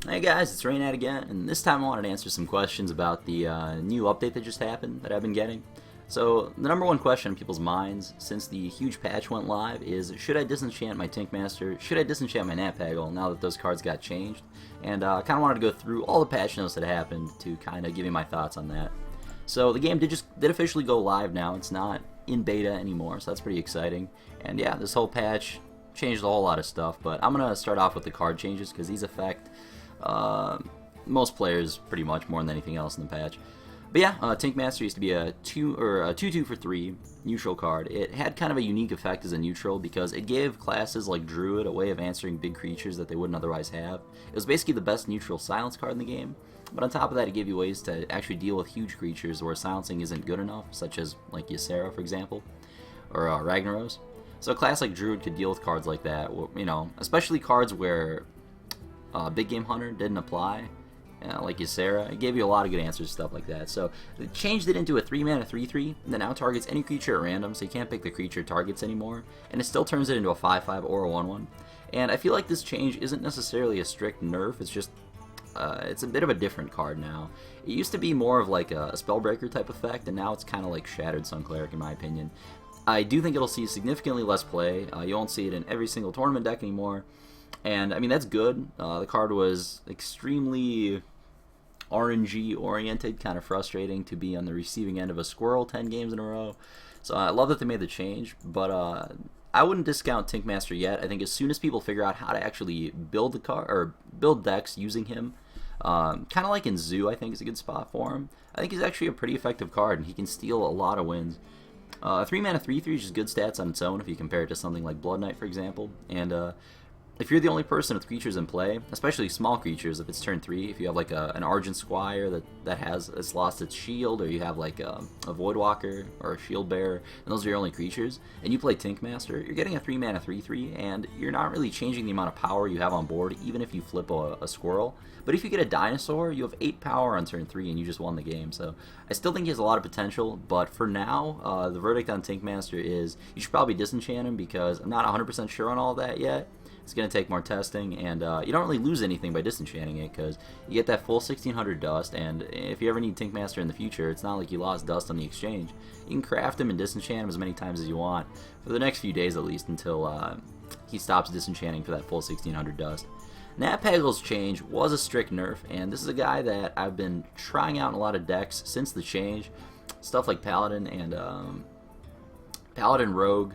Hey guys, it's reynad again, and this time I wanted to answer some questions about the new update that just happened that I've been getting. So, the number one question in people's minds since the huge patch went live is, should I disenchant my Tinkmaster, should I disenchant my Nat Pagle now that those cards got changed? And I kind of wanted to go through all the patch notes that happened to kind of give you my thoughts on that. So, the game did officially go live now, it's not in beta anymore, so that's pretty exciting. And yeah, this whole patch changed a whole lot of stuff, but I'm going to start off with the card changes because these affect most players pretty much more than anything else in the patch. But yeah, Tinkmaster used to be a 2/2 for 3 neutral card. It had kind of a unique effect as a neutral because it gave classes like Druid a way of answering big creatures that they wouldn't otherwise have. It was basically the best neutral silence card in the game, but on top of that it gave you ways to actually deal with huge creatures where silencing isn't good enough, such as like Ysera for example, or Ragnaros. So a class like Druid could deal with cards like that, you know, especially cards where Big Game Hunter didn't apply, like Ysera. It gave you a lot of good answers, stuff like that. So they changed it into a 3-mana 3/3 that now targets any creature at random, so you can't pick the creature targets anymore, and it still turns it into a 5/5 or a 1/1. And I feel like this change isn't necessarily a strict nerf, it's just it's a bit of a different card now. It used to be more of like a Spellbreaker type effect, and now it's kind of like Shattered Sun Cleric in my opinion. I do think it'll see significantly less play. You won't see it in every single tournament deck anymore. And I mean, that's good. The card was extremely RNG oriented, kind of frustrating to be on the receiving end of a squirrel 10 games in a row. So I love that they made the change, but I wouldn't discount Tinkmaster yet. I think as soon as people figure out how to actually build the card or build decks using him, kind of like in Zoo, I think is a good spot for him. I think he's actually a pretty effective card, and he can steal a lot of wins. 3-mana 3/3 is just good stats on its own if you compare it to something like Blood Knight, for example. And if you're the only person with creatures in play, especially small creatures, if it's turn 3, if you have like an Argent Squire that's lost its shield, or you have like a Voidwalker or a Shield Bearer, and those are your only creatures, and you play Tinkmaster, you're getting a 3-mana 3/3, and you're not really changing the amount of power you have on board, even if you flip a squirrel. But if you get a dinosaur, you have 8 power on turn 3, and you just won the game. So I still think he has a lot of potential, but for now, the verdict on Tinkmaster is you should probably disenchant him, because I'm not 100% sure on all of that yet. It's going to take more testing, and you don't really lose anything by disenchanting it, because you get that full 1600 dust, and if you ever need Tinkmaster in the future, it's not like you lost dust on the exchange. You can craft him and disenchant him as many times as you want, for the next few days at least, until he stops disenchanting for that full 1600 dust. Nat Pagle's change was a strict nerf, and this is a guy that I've been trying out in a lot of decks since the change. Stuff like Paladin and Paladin Rogue.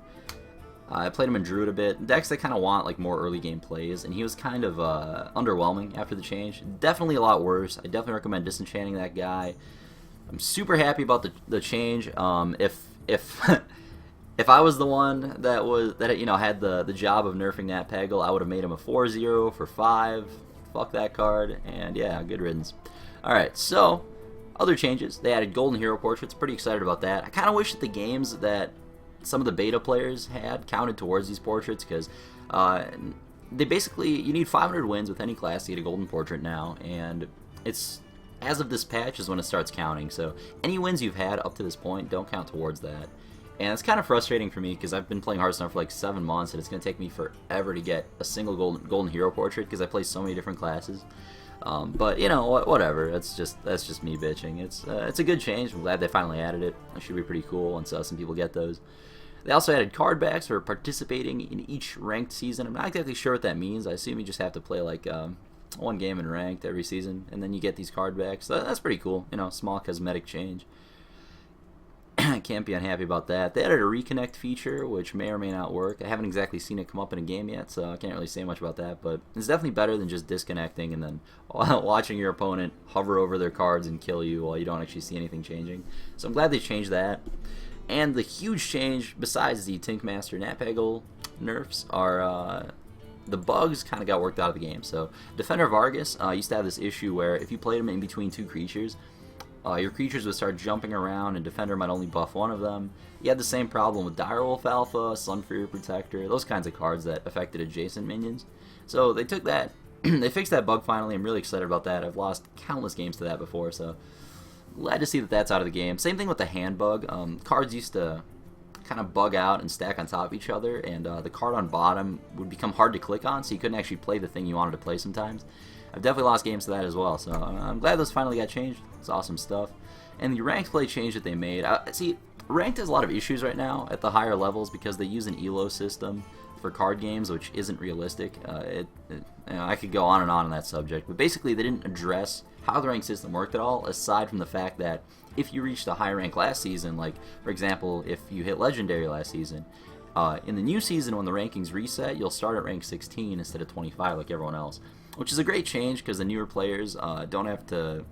I played him in Druid a bit. Decks that kind of want like more early game plays, and he was kind of underwhelming after the change. Definitely a lot worse. I definitely recommend disenchanting that guy. I'm super happy about the change. If if I was the one that had the job of nerfing Nat Pagle, I would have made him a 4/0 for 5. Fuck that card, and yeah, good riddance. All right, so other changes. They added Golden Hero Portraits. Pretty excited about that. I kind of wish that the games that some of the beta players had counted towards these portraits, because they basically, you need 500 wins with any class to get a golden portrait now, and it's as of this patch is when it starts counting. So any wins you've had up to this point don't count towards that, and it's kind of frustrating for me because I've been playing Hearthstone for like 7 months, and it's going to take me forever to get a single golden hero portrait because I play so many different classes. But you know, whatever. That's just me bitching. It's a good change. I'm glad they finally added it. It should be pretty cool once some people get those. They also added card backs for participating in each ranked season. I'm not exactly sure what that means. I assume you just have to play like one game in ranked every season, and then you get these card backs. So that's pretty cool. You know, small cosmetic change. Can't be unhappy about that. They added a reconnect feature, which may or may not work. I haven't exactly seen it come up in a game yet, so I can't really say much about that. But it's definitely better than just disconnecting and then watching your opponent hover over their cards and kill you while you don't actually see anything changing. So I'm glad they changed that. And the huge change, besides the Tinkmaster Nat Pagle nerfs, are the bugs kind of got worked out of the game. So Defender Vargas used to have this issue where if you played him in between 2 creatures, your creatures would start jumping around, and Defender might only buff one of them. You had the same problem with Direwolf Alpha, Sunfury Protector, those kinds of cards that affected adjacent minions. So they took that, they fixed that bug finally. I'm really excited about that. I've lost countless games to that before, so glad to see that that's out of the game. Same thing with the hand bug. Cards used to kind of bug out and stack on top of each other, and the card on bottom would become hard to click on, so you couldn't actually play the thing you wanted to play sometimes. I've definitely lost games to that as well. So I'm glad those finally got changed. It's awesome stuff. And the ranked play change that they made, see, ranked has a lot of issues right now at the higher levels because they use an elo system for card games, which isn't realistic. I could go on and on that subject, but basically they didn't address how the rank system worked at all, aside from the fact that if you reached a high rank last season, like for example, if you hit Legendary last season, in the new season when the rankings reset, you'll start at rank 16 instead of 25 like everyone else, which is a great change because the newer players don't have to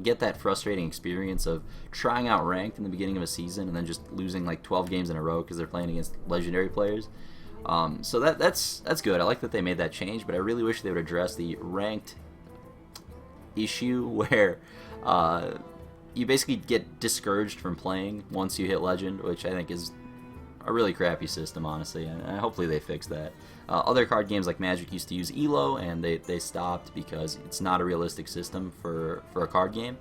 get that frustrating experience of trying out ranked in the beginning of a season and then just losing like 12 games in a row because they're playing against legendary players. So that's good. I like that they made that change, but I really wish they would address the ranked issue where you basically get discouraged from playing once you hit legend, which I think is a really crappy system, honestly, and hopefully they fix that. Other card games like Magic used to use ELO, and they stopped because it's not a realistic system for a card game.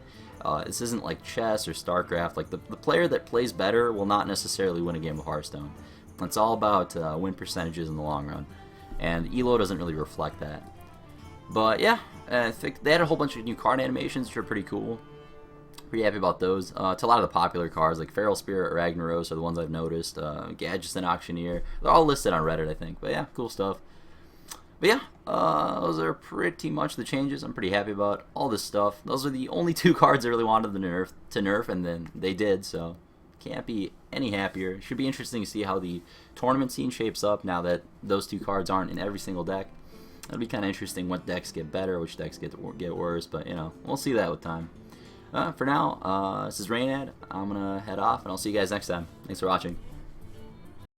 This isn't like chess or StarCraft. Like the player that plays better will not necessarily win a game of Hearthstone. It's all about win percentages in the long run, and ELO doesn't really reflect that. But yeah, I think they had a whole bunch of new card animations, which are pretty cool. Pretty happy about those. To a lot of the popular cards, like Feral Spirit, Ragnaros, are the ones I've noticed. Gadgetzan Auctioneer. They're all listed on Reddit, I think. But yeah, cool stuff. But yeah, those are pretty much the changes. I'm pretty happy about all this stuff. Those are the only two cards I really wanted to nerf, and then they did, so can't be any happier. Should be interesting to see how the tournament scene shapes up now that those two cards aren't in every single deck. It'll be kind of interesting what decks get better, which decks get worse, but, you know, we'll see that with time. For now, this is reynad. I'm going to head off, and I'll see you guys next time. Thanks for watching.